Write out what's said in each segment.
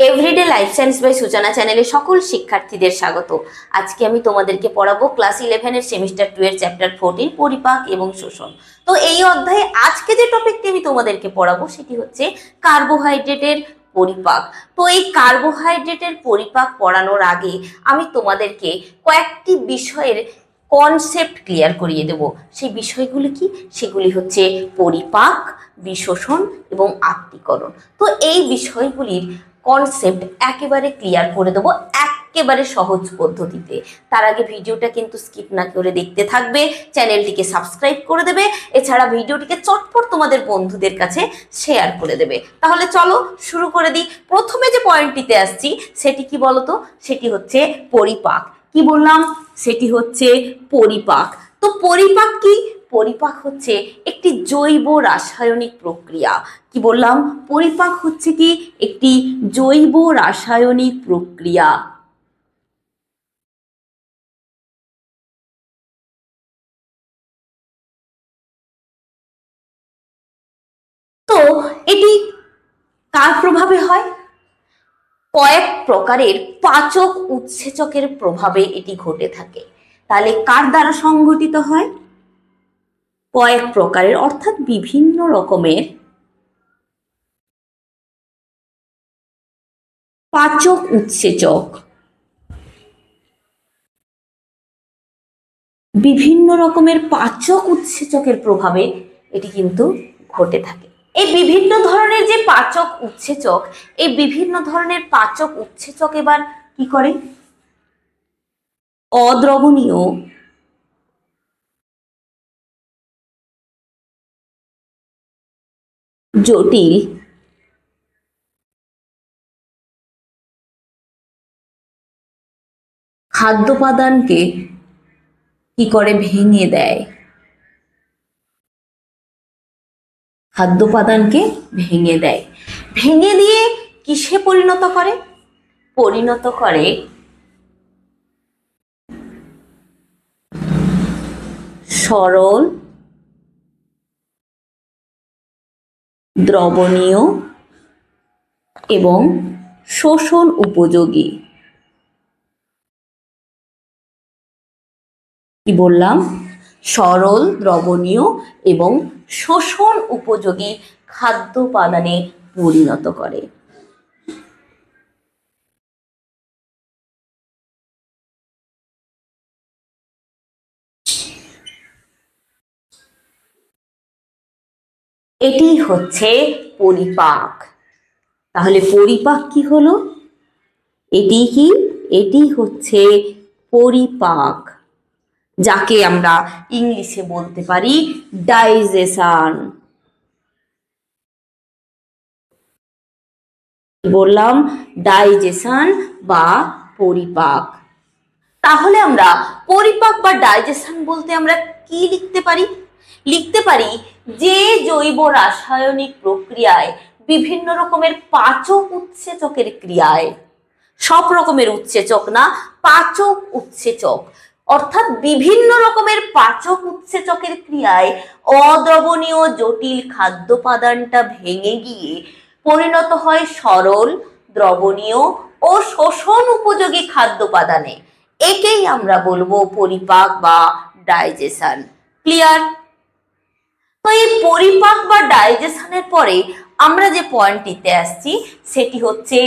Everyday life science by সূচনা চ্যানেলে সকল শিক্ষার্থীদের স্বাগত। আজকে আমি তোমাদেরকে পড়াবো ক্লাস 11 এর সেমিস্টার 2 এর চ্যাপ্টার 14 পরিপাক এবং শোষণ। তো এই অধ্যায়ে আজকে যে টপিকটি আমি তোমাদেরকে পড়াবো সেটি হচ্ছে কার্বোহাইড্রেটের পরিপাক। তো এই কার্বোহাইড্রেটের পরিপাক পড়ানোর আগে আমি তোমাদেরকে কয়েকটি বিষয়ের কনসেপ্ট ক্লিয়ার করিয়ে দেব। সেই বিষয়গুলি কি? সেগুলি হচ্ছে পরিপাক, বিশোষণ এবং আত্তীকরণ। তো এই বিষয়গুলির কনসেপ্ট একেবারে ক্লিয়ার করে দেবো একেবারে সহজ পদ্ধতিতে। তার আগে ভিডিওটা কিন্তু স্কিপ না করে দেখতে থাকবে, চ্যানেলটিকে সাবস্ক্রাইব করে দেবে, এছাড়া ভিডিওটিকে চটপট তোমাদের বন্ধুদের কাছে শেয়ার করে দেবে। তাহলে চলো শুরু করে দিই। প্রথমে যে পয়েন্টটিতে আসছি সেটি কি বলতো? সেটি হচ্ছে পরিপাক। কি বললাম? সেটি হচ্ছে পরিপাক। তো পরিপাক কি? পরিপাক হচ্ছে একটি জৈব রাসায়নিক প্রক্রিয়া। কি বললাম? পরিপাক হচ্ছে কি? একটি জৈব রাসায়নিক প্রক্রিয়া। তো এটি কার প্রভাবে হয়? কয়েক প্রকারের পাচক উৎসেচকের প্রভাবে এটি ঘটে থাকে। তাহলে কার দ্বারা সংঘটিত হয়? কয়েক প্রকারের, অর্থাৎ বিভিন্ন রকমের পাচক উৎসেচক, বিভিন্ন রকমের পাচক উৎসেচকের প্রভাবে এটি কিন্তু ঘটে থাকে। এই বিভিন্ন ধরনের যে পাচক উৎসেচক, এই বিভিন্ন ধরনের পাচক উৎসেচক এবার কি করে? অদ্রবণীয় জটিল খাদ্যোপাদানকে কি করে? ভেঙে দেয়। খাদ্যোপাদানকে ভেঙে দেয়। ভেঙে দিয়ে কিসে পরিণত করে? পরিণত করে সরল, দ্রবণীয় এবং শোষণ উপযোগী। কি বললাম? সরল, দ্রবণীয় এবং শোষণ উপযোগী খাদ্য উপাদানে পরিণত করে। এটি হচ্ছে পরিপাক। তাহলে পরিপাক কি হলো? এটি কি? এটি হচ্ছে পরিপাক, যাকে আমরা ইংলিশে বলতে পারি ডাইজেশন। বললাম ডাইজেশন বা পরিপাক। তাহলে আমরা পরিপাক বা ডাইজেশন বলতে আমরা কি লিখতে পারি? লিখতে পারি যে জৈব রাসায়নিক প্রক্রিয়ায় বিভিন্ন রকমের পাচক উৎসেচকের ক্রিয়ায়, সব রকমের উৎসেচক না, পাচক উৎসেচক, অর্থাৎ বিভিন্ন রকমের পাচক উৎসেচকের ক্রিয়ায় অদ্রবণীয় জটিল খাদ্যোপাদানটা ভেঙে গিয়ে পরিণত হয় সরল, দ্রবণীয় ও শোষণ উপযোগী খাদ্যোপাদানে। একেই আমরা বলবো পরিপাক বা ডাইজেশন। ক্লিয়ার? তো এই পরিপাক বা ডাইজেশনের পরে আমরা যে পয়েন্টটিতে আসছি সেটি হচ্ছে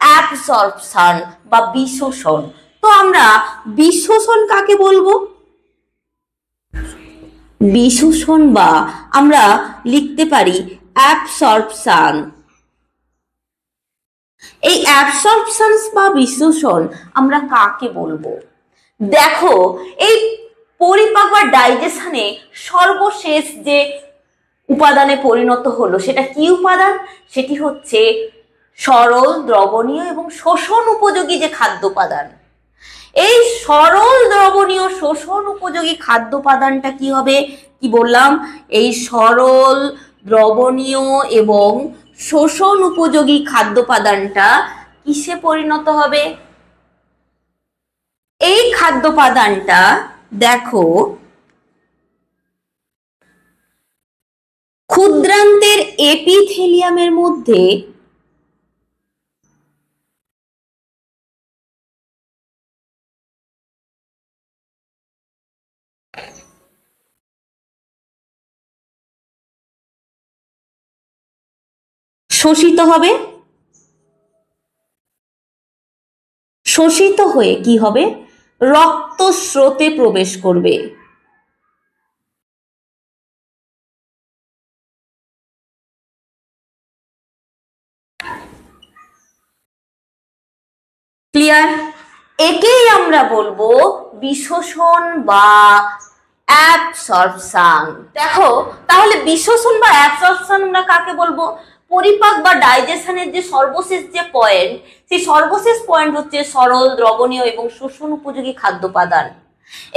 অ্যাবসর্পশন বা বিশোষণ। তো আমরা বিশোষণ কাকে বলবো? বিশোষণ বা আমরা লিখতে পারি অ্যাবসর্পশন। এই অ্যাবসর্পশন বা বিশোষণ আমরা কাকে বলবো? দেখো, এই পরিপাক বা ডাইজেশনে সর্বশেষ যে উপাদানে পরিণত হলো সেটা কি উপাদান? সেটি হচ্ছে সরল, দ্রবণীয় এবং শোষণ উপযোগী যে খাদ্য উপাদান। এই সরল, দ্রবণীয়, শোষণ উপযোগী খাদ্য উপাদানটা কি হবে? কি বললাম? এই সরল, দ্রবণীয় এবং শোষণ উপযোগী খাদ্য উপাদানটা কিসে পরিণত হবে? এই খাদ্য উপাদানটা দেখো ক্ষুদ্রান্তের এপিথেলিয়ামের মধ্যে শোষিত হবে, শোষিত হয়ে কি হবে, রক্ত স্রোতে প্রবেশ করবে। ক্লিয়ার? একেই আমরা বলবো বিশোষণ বা অ্যাবসর্পশন। দেখো তাহলে বিশোষণ বা অ্যাবসর্পশন আমরা কাকে বলবো? পরিপাক বা ডাইজেশনের যে সর্বশেষ যে পয়েন্ট, সেই সর্বশেষ পয়েন্ট হচ্ছে সরল, দ্রবণীয় এবং শোষণ উপযোগী খাদ্যোপাদান।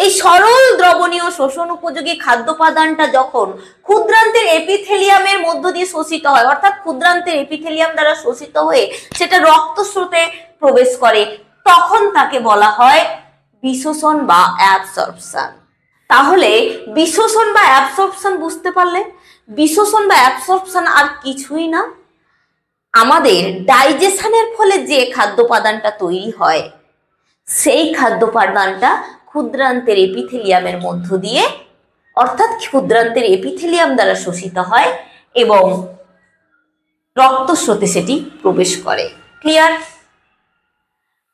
এই সরল, দ্রবণীয়, শোষণ উপযোগী খাদ্যোপাদানটা যখন ক্ষুদ্রান্তের এপিথেলিয়ামের মধ্য দিয়ে শোষিত হয়, অর্থাৎ ক্ষুদ্রান্তের এপিথেলিয়াম দ্বারা শোষিত হয়ে সেটা রক্তস্রোতে প্রবেশ করে, তখন তাকে বলা হয় বিশোষণ বা অ্যাবসর্পশন। তাহলে বিশোষণ বা অ্যাবসর্পশন বুঝতে পারলে, বিশোষণ বা অ্যাবসর্পশন আর কিছুই না, আমাদের ডাইজেশনের ফলে যে খাদ্যোপাদানটা তৈরি হয় সেই খাদ্যোপাদানটা ক্ষুদ্রান্তের এপিথেলিয়ামের মধ্য দিয়ে, অর্থাৎ ক্ষুদ্রান্তের এপিথেলিয়াম দ্বারা শোষিত হয় এবং রক্তস্রোতে সেটি প্রবেশ করে। ক্লিয়ার?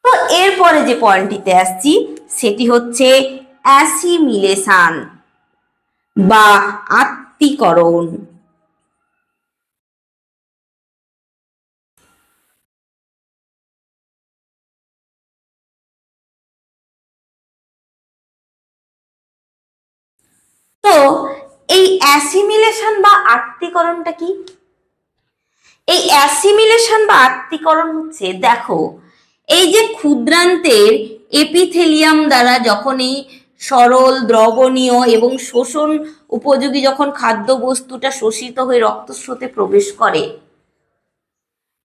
তো এরপরে যে পয়েন্টটিতে আসছি সেটি হচ্ছে অ্যাসিমিলেশন বা আত্তীকরণ। তো এই অ্যাসিমিলেশন বা আত্তীকরণটা কি? এই অ্যাসিমিলেশন বা আত্তীকরণ হচ্ছে, দেখো এই যে ক্ষুদ্রান্তের এপিথেলিয়াম দ্বারা যখন এই সরল, দ্রবণীয় এবং শোষণ উপযোগী যখন খাদ্য বস্তুটা শোষিত হয়ে রক্তস্রোতে প্রবেশ করে,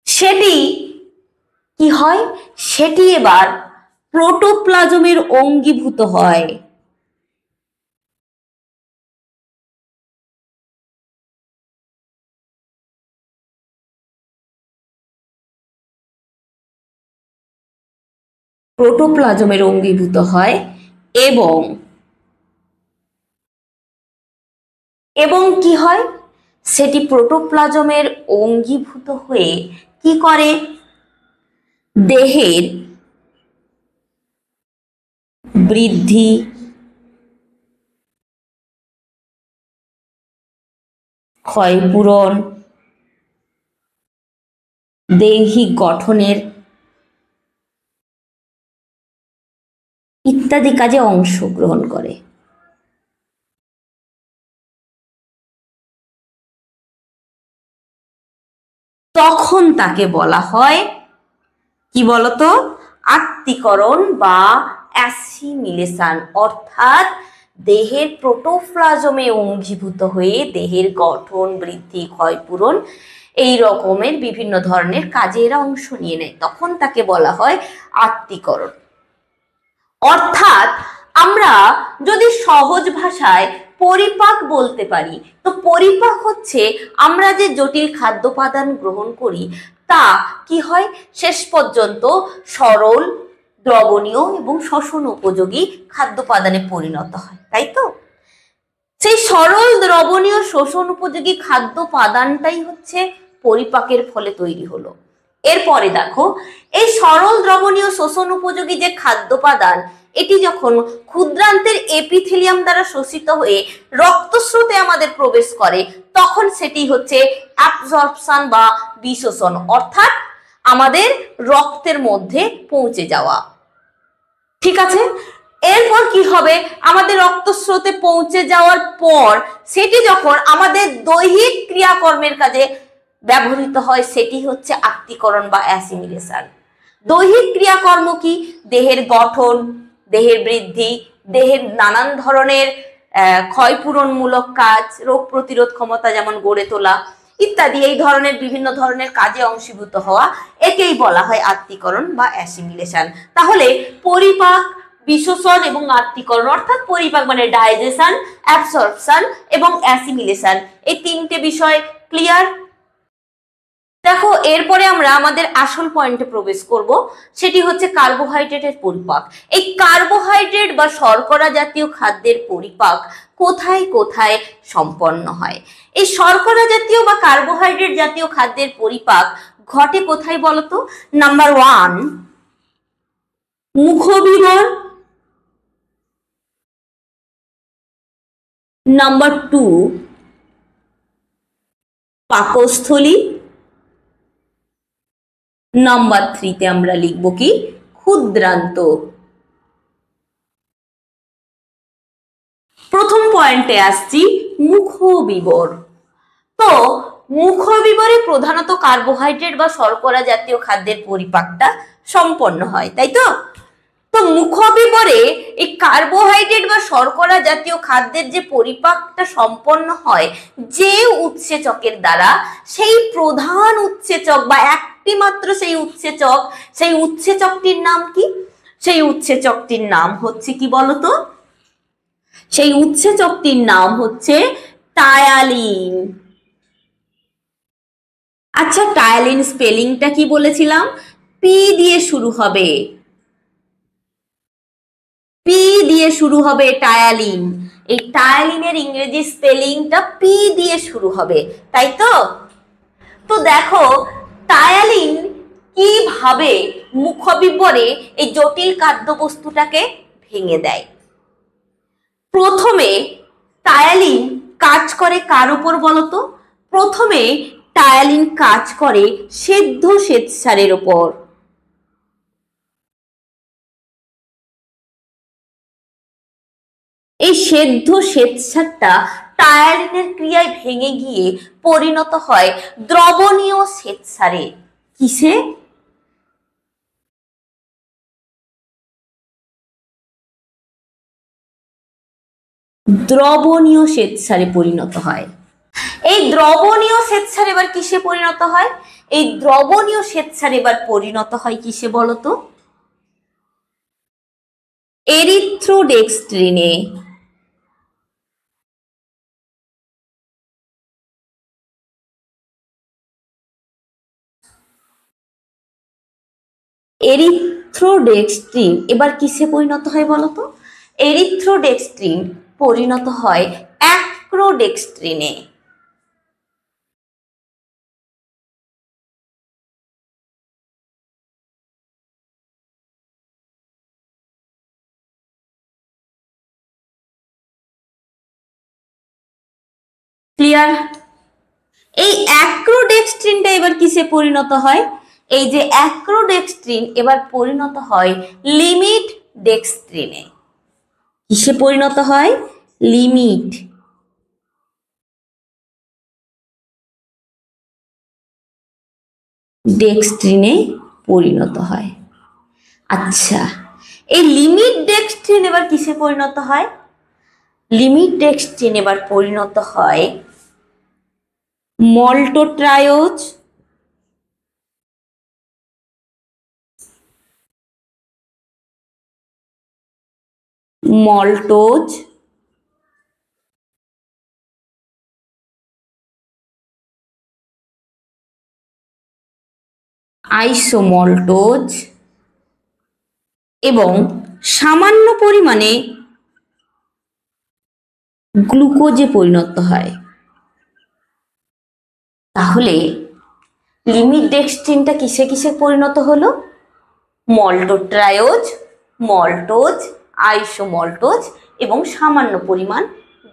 সেটি কি হয়, সেটি এবার প্রোটোপ্লাজমের অঙ্গীভূত হয়। প্রোটোপ্লাজমের অঙ্গীভূত হয় এবং এবং কি হয়, সেটি প্রোটোপ্লাজমের অঙ্গীভূত হয়ে কি করে, দেহের বৃদ্ধি, ক্ষয়পূরণ, দৈহিক গঠনের ইত্যাদি কাজে অংশগ্রহণ করে। তখন তাকে বলা হয় কি বলতো, আত্তীকরণ বা অ্যাসিমিলেশন, অর্থাৎ দেহের প্রোটোপ্লাজমে অঙ্গীভূত হয়ে দেহের গঠন, বৃদ্ধি, ক্ষয়পূরণ এই রকমের বিভিন্ন ধরনের কাজে এরা অংশ নিয়ে নেয়, তখন তাকে বলা হয় আত্তীকরণ। অর্থাৎ আমরা যদি সহজ ভাষায় পরিপাক বলতে পারি, তো পরিপাক হচ্ছে আমরা যে জটিল খাদ্যোপাদান গ্রহণ করি তা কি হয়, শেষ পর্যন্ত সরল, দ্রবণীয় এবং শোষণ উপযোগী খাদ্যোপাদানে পরিণত হয়, তাই তো? সেই সরল, দ্রবণীয়, শোষণ উপযোগী খাদ্যোপাদানটাই হচ্ছে পরিপাকের ফলে তৈরি হলো। এরপরে দেখো এই সরল, দ্রবণীয়, শোষণ উপযোগী যে খাদ্যোপাদান, এটি যখন ক্ষুদ্রান্তের এপিথেলিয়াম দ্বারা শোষিত হয়ে রক্তস্রোতে আমাদের প্রবেশ করে, তখন সেটি হচ্ছে অ্যাবসর্পশন বা বিশোষণ, অর্থাৎ আমাদের রক্তের মধ্যে পৌঁছে যাওয়া। ঠিক আছে? এরপর কি হবে, আমাদের রক্তস্রোতে পৌঁছে যাওয়ার পর সেটি যখন আমাদের দৈহিক ক্রিয়াকর্মের কাজে ব্যবহৃত হয়, সেটি হচ্ছে আত্তীকরণ বা অ্যাসিমিলেশন। দৈহিক ক্রিয়াকর্ম কি, দেহের গঠন, দেহের বৃদ্ধি, দেহের নানান ধরনের ক্ষয়পূরণমূলক কাজ, রোগ প্রতিরোধ ক্ষমতা যেমন গড়ে তোলা ইত্যাদি, এই ধরনের বিভিন্ন ধরনের কাজে অংশীভূত হওয়া, একেই বলা হয় আত্তীকরণ বা অ্যাসিমিলেশন। তাহলে পরিপাক, বিশোষণ এবং আত্তীকরণ, অর্থাৎ পরিপাক মানে ডাইজেশন, অ্যাবসর্পশন এবং অ্যাসিমিলেশন, এই তিনটে বিষয় ক্লিয়ার? দেখো এরপরে আমরা আমাদের আসল পয়েন্টে প্রবেশ করব, সেটি হচ্ছে কার্বোহাইড্রেটের পরিপাক। এই কার্বোহাইড্রেট বা শর্করা জাতীয় খাদ্যের পরিপাক কোথায় কোথায় সম্পন্ন হয়? এই শর্করা জাতীয় বা কার্বোহাইড্রেট জাতীয় খাদ্যের পরিপাক ঘটে কোথায় বলতো? নাম্বার 1 মুখবিবর, নাম্বার 2 পাকস্থলী, নাম্বার 3 তে আমরা লিখব কি? ক্ষুদ্রান্ত। প্রথম পয়েন্টে আসছি, মুখবিবর। তো মুখবিবরে প্রধানত কার্বোহাইড্রেট বা শর্করা জাতীয় খাদ্যের পরিপাকটা সম্পন্ন হয়, তাই তো? তো মুখবিবরে এই কার্বোহাইড্রেট বা শর্করা জাতীয় খাদ্যের যে পরিপাকটা সম্পন্ন হয় যে উৎসেচকের দ্বারা, সেই প্রধান উৎসেচক বা একটি মাত্র সেই উৎসেচকটির নাম কি? সেই উৎসেচকটির নাম হচ্ছে কি বলতো? সেই উৎসেচকটির নাম হচ্ছে টায়ালিন। আচ্ছা, টায়ালিন স্পেলিংটা কি বলেছিলাম? পি দিয়ে শুরু হবে, পি দিয়ে শুরু হবে টায়ালিন। এই টায়ালিনের ইংরেজি স্পেলিংটা পি দিয়ে শুরু হবে, তাই তো? তো দেখো টায়ালিন কিভাবে মুখবিবরে এই জটিল খাদ্যবস্তুটাকে ভেঙে দেয়। প্রথমে টায়ালিন কাজ করে কার উপর বলতো? প্রথমে টায়ালিন কাজ করে সেদ্ধ শ্বেতসারের উপর। এই সেদ্ধ শ্বেতসারটা টায়ালিনের ক্রিয়ায় ভেঙে গিয়ে পরিণত হয় দ্রবণীয় শ্বেতসারে। কিসে? দ্রবণীয় শ্বেতসারে পরিণত হয়। এই দ্রবণীয় শ্বেতসার এবার কিসে পরিণত হয়? এই দ্রবণীয় শ্বেতসার এবার পরিণত হয় কিসে বলতো? এরিথ্রোডেক্সট্রিনে। এরিথ্রোডেক্সট্রিন এবার কিসে পরিণত হয় বলতো? এরিথ্রোডেক্সট্রিন পরিণত হয় অ্যাক্রোডেক্সট্রিনে। ক্লিয়ার? এই অ্যাক্রোডেক্সট্রিনটা এবার কিসে পরিণত হয়? এই যে অ্যাক্রোডেক্সট্রিন এবার পরিণত হয় লিমিট ডেক্সট্রিনে। কিসে পরিণত হয়? লিমিট ডেক্সট্রিনে পরিণত হয়। আচ্ছা, এই লিমিট ডেক্সট্রিন এবার কিসে পরিণত হয়? লিমিট ডেক্সট্রিন এবার পরিণত হয় মল্টোট্রায়োজ, মল্টোজ, আইসোমল্টোজ এবং সামান্য পরিমাণে গ্লুকোজে পরিণত হয়। তাহলে লিমিট ডেক্সট্রিনটা কিসে কিসে পরিণত হলো? মল্টোট্রায়োজ, মল্টোজ, আইসোমল্টোজ এবং সামান্য পরিমাণ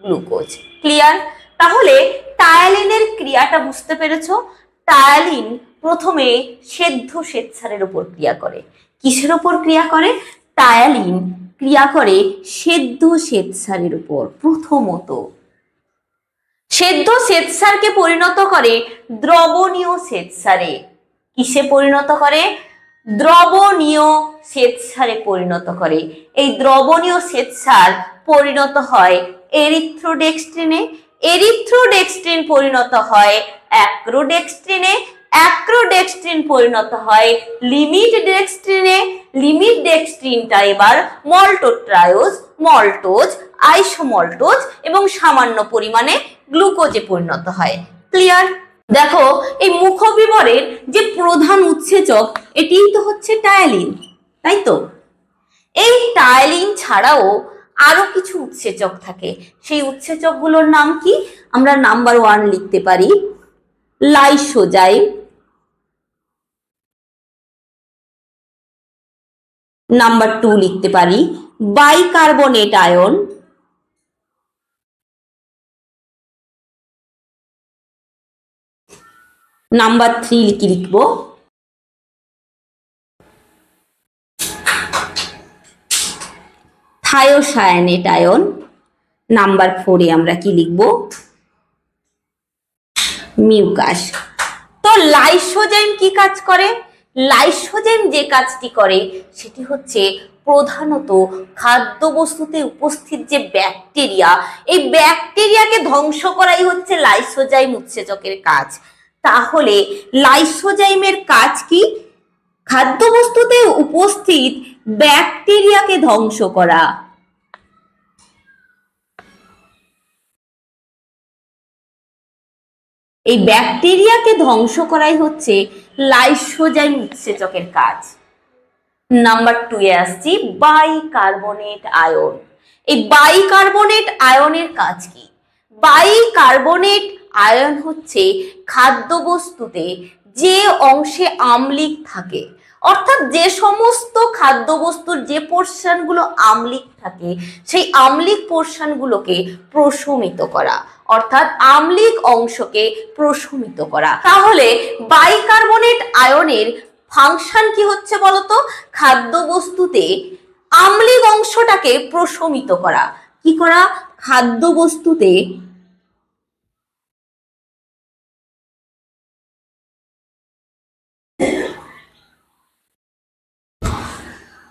গ্লুকোজ। ক্লিয়ার? তাহলে টায়ালিনের ক্রিয়াটা বুঝতে পেরেছো? টায়ালিন প্রথমে সেদ্ধ শ্বেতসারের উপর ক্রিয়া করে। কিসের উপর ক্রিয়া করে? টায়ালিন ক্রিয়া করে সেদ্ধ শ্বেতসারের উপর। প্রথমত সেদ্ধ শ্বেতসারকে পরিণত করে দ্রবণীয় শ্বেতসারে। কিসে পরিণত করে? দ্রবণীয় শ্বেতসারে পরিণত করে। এই দ্রবণীয় শ্বেতসার পরিণত হয় এরিথ্রোডেক্সট্রিনে, এরিথ্রোডেক্সট্রিন পরিণত হয় অ্যাক্রোডেক্সট্রিনে, অ্যাক্রোডেক্সট্রিন পরিণত হয় লিমিট ডেক্সট্রিনে, লিমিট ডেক্সট্রিনটা এবার মল্টোট্রায়োজ, মল্টোজ, আইসোমল্টোজ এবং সামান্য পরিমাণে গ্লুকোজে পরিণত হয়। ক্লিয়ার? দেখো এই মুখবিবরের যে প্রধান উৎসেচক এটিই তো হচ্ছে টায়ালিন, তাই তো? এই টায়ালিন ছাড়াও আরো কিছু উৎসেচক থাকে, সেই উৎসেচকগুলোর নাম কি? আমরা নাম্বার 1 লিখতে পারি লাইসোজাইম, নাম্বার 2 লিখতে পারি বাইকার্বনেট আয়ন, নাম্বার 3 কি লিখবো? থায়োসায়ানেট আয়ন, নাম্বার 4 এ আমরা কি লিখবো? মিউকাস। তো লাইসোজাইম কি কাজ করে? লাইসোজাইম যে কাজটি করে সেটি হচ্ছে প্রধানত খাদ্যবস্তুতে উপস্থিত যে ব্যাকটেরিয়া, এই ব্যাকটেরিয়াকে ধ্বংস করাই হচ্ছে লাইসোজাইম উৎসেচকের কাজ। তাহলে লাইসোজাইমের কাজ কি? খাদ্যবস্তুতে উপস্থিত ব্যাকটেরিয়াকে ধ্বংস করা। এই ব্যাকটেরিয়াকে ধ্বংস করাই হচ্ছে লাইসোজাইম উৎসেচকের কাজ। নাম্বার 2 এ আসছি বাইকার্বনেট আয়ন। এই বাইকার্বনেট আয়নের কাজ কি? বাইকার্বনেট আয়ন হচ্ছে খাদ্যবস্তুতে যে অংশে আম্লিক থাকে, অর্থাৎ যে সমস্ত খাদ্যবস্তুর যে পোর্শনগুলো আম্লিক থাকে সেই আম্লিক পোর্শনগুলোকে প্রশমিত করা, অর্থাৎ আম্লিক অংশকে প্রশমিত করা। তাহলে বাইকার্বনেট আয়নের ফাংশন কি হচ্ছে বলতো? খাদ্যবস্তুতে আম্লিক অংশটাকে প্রশমিত করা। কি করা? খাদ্যবস্তুতে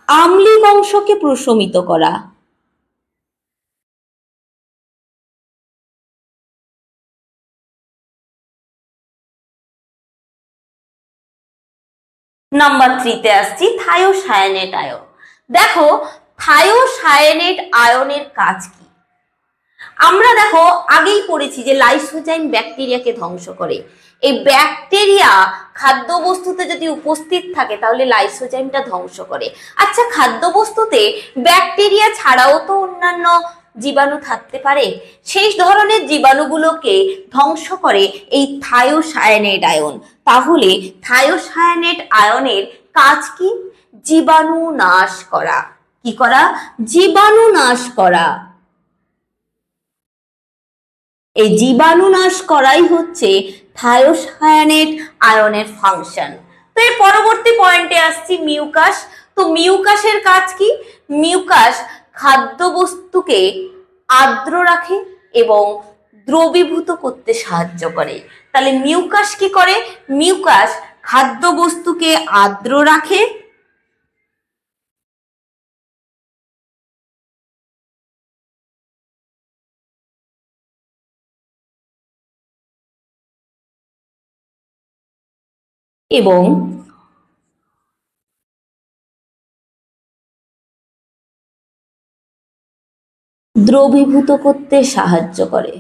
আম্লিক অংশকে প্রশমিত করা। নাম্বার 3 তে আসছি থায়োসায়ানেট আয়ন। দেখো থায়োসায়ানেট আয়নের কাজ কি? আমরা দেখো আগেই পড়েছি যে লাইসোজাইম ব্যাকটেরিয়াকে ধ্বংস করে। এই ব্যাকটেরিয়া খাদ্যবস্তুতে যদি উপস্থিত থাকে তাহলে লাইসোজাইমটা ধ্বংস করে। আচ্ছা, খাদ্যবস্তুতে ব্যাকটেরিয়া ছাড়াও তো অন্যান্য জীবাণু থাকতে পারে, সেই ধরনের জীবাণুগুলোকে ধ্বংস করে এই থায়োসায়ানেট আয়ন। তাহলে থায়োসায়ানেট আয়নের কাজ কি? জীবাণু নাশ করা। কি করা? জীবাণু নাশ করা। এই জীবাণু নাশ করাই হচ্ছে থায়োসায়ানেট আয়নের ফাংশন। তো এর পরবর্তী পয়েন্টে আসছি মিউকাস। তো মিউকাসের কাজ কি? মিউকাস খাদ্যবস্তুকে আর্দ্র রাখে এবং দ্রবীভূত করতে সাহায্য করে। তাহলে মিউকাস কি করে? মিউকাস খাদ্যবস্তুকে আর্দ্র রাখে এবং দ্রবীভূত করতে সাহায্য করে।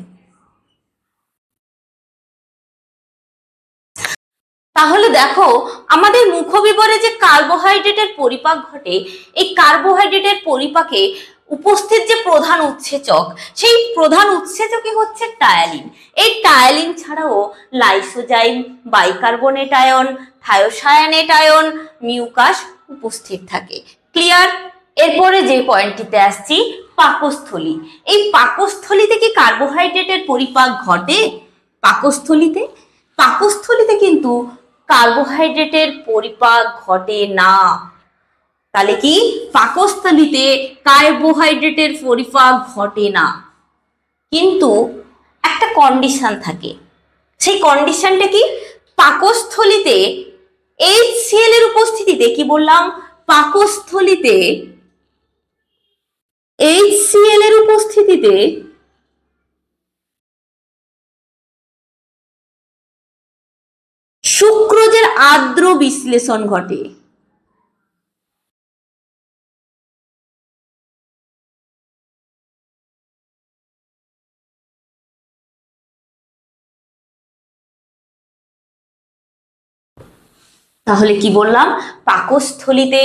তাহলে দেখো আমাদের মুখবিবরে যে কার্বোহাইড্রেটের পরিপাক ঘটে, এই কার্বোহাইড্রেটের পরিপাকে উপস্থিত যে প্রধান উৎসেচক, সেই প্রধান উৎসেচকই হচ্ছে টায়ালিন। এই টায়ালিন ছাড়াও lysozyme, bicarbonate ion, thiocyanate ion, mucus উপস্থিত থাকে। ক্লিয়ার? এরপরে যে পয়েন্টটিতে আসছি পাকস্থলী। এই পাকস্থলীতে কি কার্বোহাইড্রেটের পরিপাক ঘটে? পাকস্থলীতে পাকস্থলীতে কিন্তু কার্বোহাইড্রেটের পরিপাক ঘটে না। তাহলে কি পাকস্থলীতে কার্বোহাইড্রেটের পরিপাক ঘটে না, কিন্তু একটা কন্ডিশন থাকে। সেই কন্ডিশনটা কি? পাকস্থলীতে HCl এর উপস্থিতিতে, কি বললাম? পাকস্থলীতে HCl এর উপস্থিতিতে সুক্রোজের আর্দ্র বিশ্লেষণ ঘটে। তাহলে কি বললাম, পাকস্থলীতে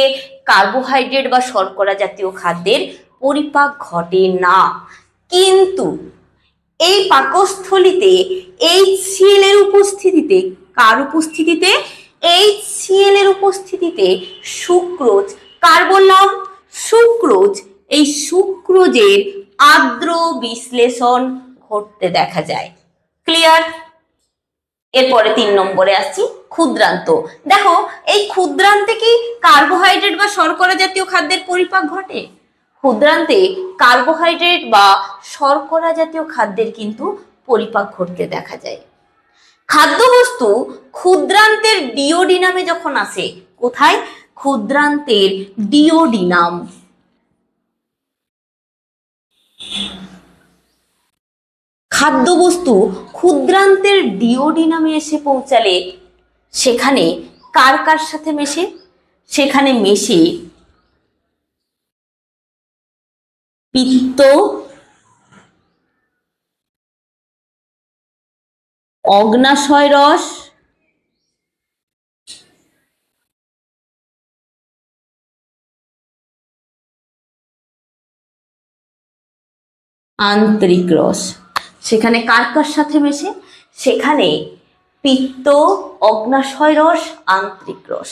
কার্বোহাইড্রেট বা শর্করা জাতীয় খাদ্যের পরিপাক ঘটে না, কিন্তু এই পাকস্থলীতে HCl এর উপস্থিতিতে, কার উপস্থিতিতে, HCl এর উপস্থিতিতে সুক্রোজ, কার বললাম, সুক্রোজ, এই সুক্রোজের আর্দ্র বিশ্লেষণ ঘটতে দেখা যায়। ক্লিয়ার? এরপরে 3 নম্বরে আসছি, ক্ষুদ্রান্ত। দেখো এই ক্ষুদ্রান্তে কি কার্বোহাইড্রেট বা শর্করা জাতীয় খাদ্যের পরিপাক ঘটে? ক্ষুদ্রান্তে কার্বোহাইড্রেট বা শর্করা জাতীয় খাদ্যের কিন্তু পরিপাক ঘটতে দেখা যায়। খাদ্যবস্তু ক্ষুদ্রান্তের ডিওডিনামে যখন আসে, কোথায়? ক্ষুদ্রান্তের ডিওডিনাম। খাদ্যবস্তু ক্ষুদ্রান্তের ডিওডিনামে এসে পৌঁছালে সেখানে কার কার সাথে মেশে? সেখানে মেশে পিত্ত, অগ্নাশয় রস, আন্তরিক রস। সেখানে কার কার সাথে মেশে? সেখানে পিত্ত, অগ্নাশয় রস, আন্তরিক রস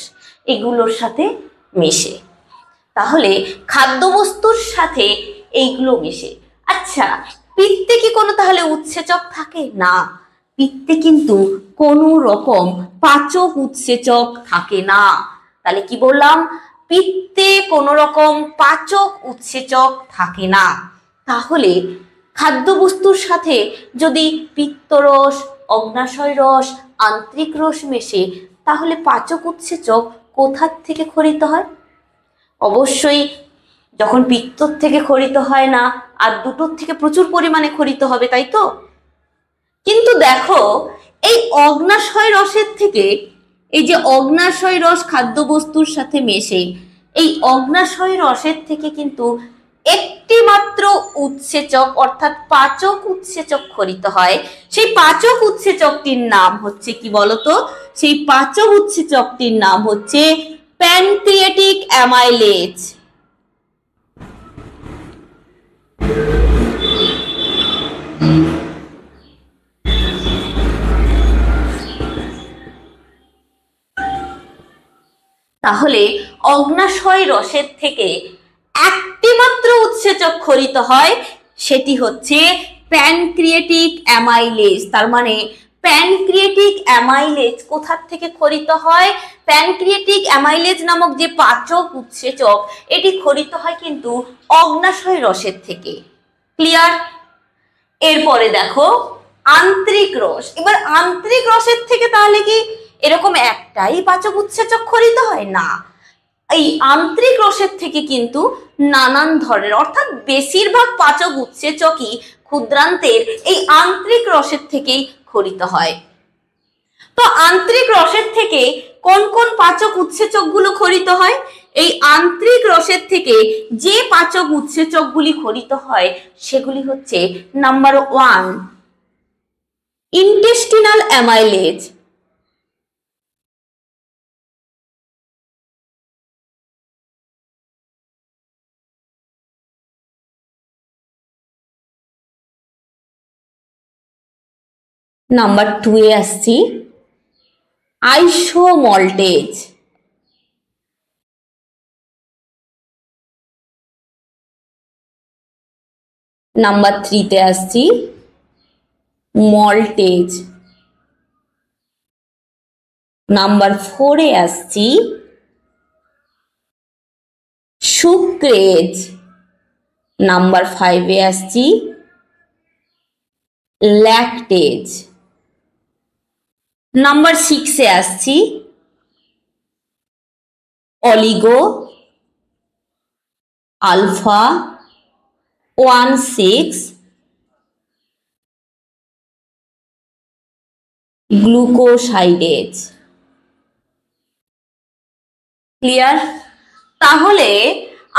এগুলোর সাথে মেশে। তাহলে খাদ্যবস্তুর সাথে এইগুলো মেশে। আচ্ছা, পিত্তে কি কোনো তাহলে উৎসেচক থাকে? না, পিত্তে কিন্তু কোনো রকম পাচক উৎসেচক থাকে না। তাহলে কি বললাম, পিত্তে কোনো রকম পাচক উৎসেচক থাকে না। তাহলে খাদ্যবস্তুর সাথে যদি পিত্তরস, অগ্নাশয় রস, আন্তরিক রস মেশে, তাহলে পাচক উৎসেচক কোথার থেকে খরিত হয়? অবশ্যই যখন পিত্তর থেকে খরিত হয় না, আর দুটোর থেকে প্রচুর পরিমাণে খরিত হবে, তাই তো? কিন্তু দেখো এই অগ্নাশয় রসের থেকে, এই যে অগ্নাশয় রস খাদ্যবস্তুর সাথে মেশে, এই অগ্নাশয় রসের থেকে কিন্তু একটি মাত্র উৎসেচক অর্থাৎ পাচক উৎসেচক খরিত হয়। সেই পাচক উৎসেচকটির নাম হচ্ছে কি বলতো? সেই পাচক উৎসেচকটির নাম হচ্ছে প্যানক্রিয়াটিক অ্যামাইলেজ। তাহলে অগ্নাশয় রসের থেকে একটি মাত্র উৎসেচক খরিত হয়, সেটি হচ্ছে প্যানক্রিয়াটিক অ্যামাইলেজ। তার মানে প্যানক্রিয়াটিক অ্যামাইলেজ কোথার থেকে খরিত হয়? প্যানক্রিয়াটিক অ্যামাইলেজ নামক যে পাচক উৎসেচক, এটি খরিত হয় কিন্তু অগ্নাশয় রসের থেকে। ক্লিয়ার? এরপরে দেখো আন্তরিক রস। এবার আন্তরিক রসের থেকে তাহলে কি এরকম একটাই পাচক উৎসেচক খরিত হয়? না, এই আন্তরিক রসের থেকে কিন্তু নানান ধরনের অর্থাৎ বেশিরভাগ পাচক উৎসেচকই ক্ষুদ্রান্তের এই আন্তরিক রসের থেকেই খরিত হয়। তো আন্তরিক রসের থেকে কোন কোন পাচক উৎসেচকগুলো খরিত হয়? এই আন্তরিক রসের থেকে যে পাচক উৎসেচকগুলি খরিত হয় সেগুলি হচ্ছে নাম্বার 1 ইন্টেস্টিনাল অ্যামাইলেজ, নাম্বার 2 এ আসছি আইসোমল্টেজ, নাম্বার 3 তে আসছি মল্টেজ, নাম্বার 4 এ আসছি সুক্রেজ, নাম্বার 5 এ আসছি ল্যাকটেজ, নাম্বার 6 এ আসছি অলিগো, আলফা 1,6, গ্লুকোসাইডেজ। ক্লিয়ার? তাহলে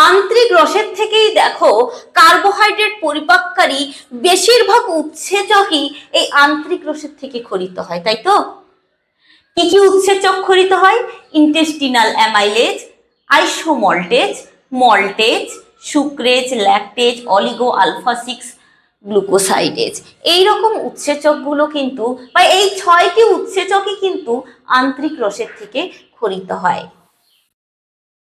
আন্তরিক রসের থেকেই দেখো কার্বোহাইড্রেট পরিপাককারী বেশিরভাগ উৎসেচকই এই আন্তরিক রসের থেকে খরিত হয়, তাই তো? কি কি উৎসেচক ক্ষরিত হয়? Intestinal amylase, isomaltase, maltase, sucrase, lactase, oligo alpha 6 glucosidase. এইরকম উৎসেচকগুলো কিন্তু বা এই 6টি উৎসেচকই কিন্তু আন্ত্রিক রসের থেকে ক্ষরিত হয়।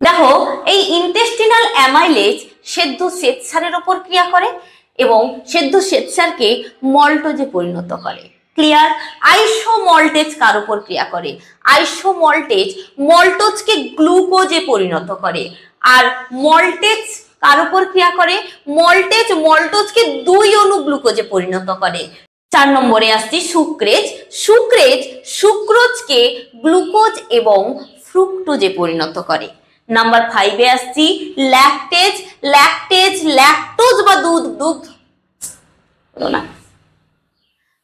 দেখো, এই ইন্টেস্টিনাল অ্যামাইলেজ সেদ্ধ শ্বেতসারের ওপর ক্রিয়া করে এবং সেদ্ধ শ্বেতসারকে মল্টোজে পরিণত করে। ক্লিয়ার? আইসোমল্টেজ কার উপর ক্রিয়া করে? আইসোমল্টেজ মল্টোজকে গ্লুকোজে পরিণত করে। আর মল্টেজ কার উপর ক্রিয়া করে? মল্টেজ মল্টোজকে 2 অণু গ্লুকোজে পরিণত করে। 4 নম্বরে আসছি সুক্রেজ। সুক্রেজ সুক্রোজকে গ্লুকোজ এবং ফ্রুক্টোজে পরিণত করে। নাম্বার 5-এ আসছি ল্যাকটেজ। ল্যাকটেজ ল্যাকটোজ বা দুধ না।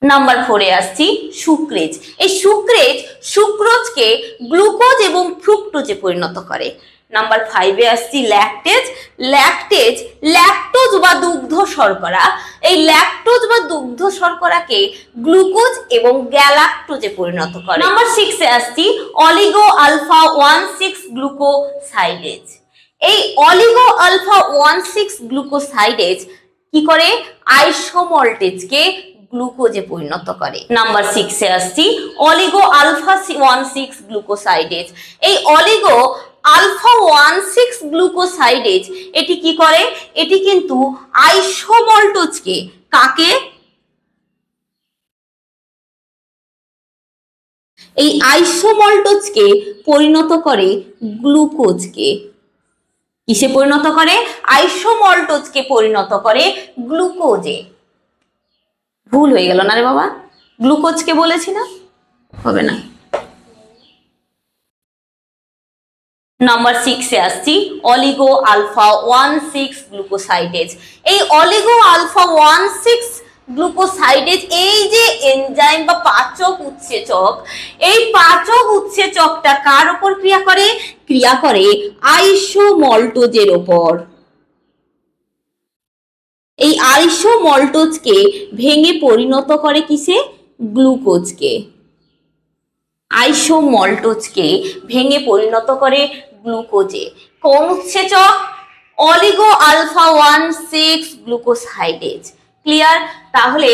নাম্বার 4-এ আসছি সুক্রেজ। এই সুক্রেজ সুক্রোজকে গ্লুকোজ এবং ফ্রুক্টোজে পরিণত করে। নাম্বার 5-এ আসছি ল্যাকটেজ। ল্যাকটেজ ল্যাকটোজ বা দুগ্ধ শর্করা। এই ল্যাকটোজ বা দুগ্ধ শর্করাকে গ্লুকোজ এবং গ্যালাক্টোজে পরিণত করে। নাম্বার 6-এ আসছি অলিগো আলফা 16 গ্লুকোসাইডেজ। এই অলিগো আলফা 16 গ্লুকোসাইডেজ কি করে? আইসোমল্টেজকে গ্লুকোজে পরিণত করে। নাম্বার 6-এ আসছি অলিগো আলফা 16 গ্লুকোসাইডেজ। এই অলিগো আলফা 16 গ্লুকোসাইডেজ এটি কি করে? এটি কিন্তু আইসোমল্টোজকে, কাকে? এই আইসোমল্টোজকে পরিণত করে গ্লুকোজকে। কিসে পরিণত করে? আইসোমল্টোজকে পরিণত করে গ্লুকোজে। ভুল হয়ে গেল না রে বাবা? গ্লুকোজকে বলেছি না? হবে না। নাম্বার 6-এ আসছি অলিগো আলফা 16 গ্লুকোসাইডেজ। এই অলিগো আলফা 16 গ্লুকোসাইডেজ এই যে এনজাইম বা পাচক উৎসেচক, এই পাচক উৎসেচকটা কার উপর ক্রিয়া করে? ক্রিয়া করে আইসোমল্টোজের উপর। এই আইসোমল্টোজকে ভেঙে পরিণত করে কিসে? গ্লুকোজকে। আইসোমল্টোজকে ভেঙে পরিণত করে গ্লুকোজে। কোন উৎসেচক? Oligo alpha 16 glucosidase. ক্লিয়ার? তাহলে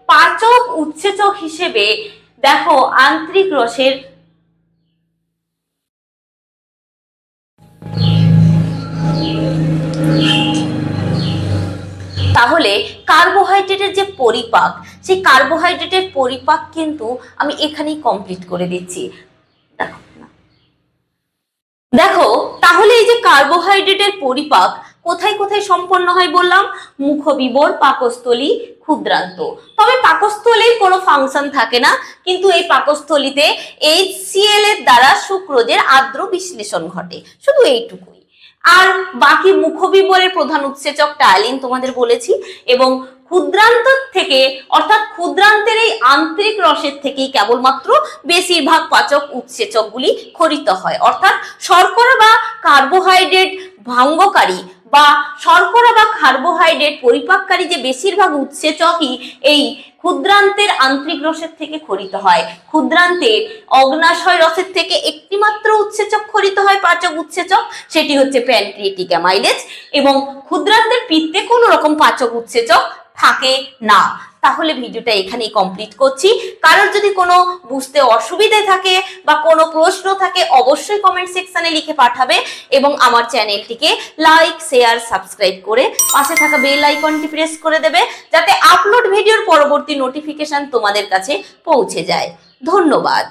পাচক উৎসেচক হিসেবে দেখো আন্ত্রিক রসের তাহলে কার্বোহাইড্রেটের যে পরিপাক, সেই কার্বোহাইড্রেটের পরিপাক কিন্তু আমি এখানেই কমপ্লিট করে দিচ্ছি। দেখো, তাহলে এই যে কার্বোহাইড্রেটের পরিপাক কোথায় কোথায় সম্পন্ন হয় বললাম? মুখবিবর, পাকস্থলী, ক্ষুদ্রান্ত। তবে পাকস্থলীর কোনো ফাংশন থাকে না, কিন্তু এই পাকস্থলীতে HCl এর দ্বারা সুক্রোজের আদ্র বিশ্লেষণ ঘটে, শুধু এইটুকুই। আর বাকি মুখবিবরের প্রধান উৎসেচক টায়ালিন তোমাদের বলেছি, এবং ক্ষুদ্রান্ত থেকে অর্থাৎ ক্ষুদ্রান্তের এই আন্তরিক রসের থেকেই কেবলমাত্র বেশিরভাগ পাচক উৎসেচকগুলি ক্ষরিত হয়। অর্থাৎ শর্করা বা কার্বোহাইড্রেট ভঙ্গকারী বা শর্করা বা কার্বোহাইড্রেট পরিপাককারী যে বেশিরভাগ উৎসেচকই এই ক্ষুদ্রান্তের আন্তরিক রসের থেকে ক্ষরিত হয়। ক্ষুদ্রান্তের অগ্নাশয় রসের থেকে একটি মাত্র উৎসেচক ক্ষরিত হয়, পাচক উৎসেচক, সেটি হচ্ছে প্যানক্রিয়েটিক অ্যামাইলেজ, এবং ক্ষুদ্রান্তের পিত্তে কোনো রকম পাচক উৎসেচক থাকে না। তাহলে ভিডিওটা এখানেই কমপ্লিট করছি। কারোর যদি কোনো বুঝতে অসুবিধা থাকে বা কোনো প্রশ্ন থাকে অবশ্যই কমেন্ট সেকশনে লিখে পাঠাবে, এবং আমার চ্যানেলটিকে লাইক, শেয়ার, সাবস্ক্রাইব করে পাশে থাকা বেল আইকনটি প্রেস করে দেবে, যাতে আপলোড ভিডিওর পরবর্তী নোটিফিকেশন তোমাদের কাছে পৌঁছে যায়। ধন্যবাদ।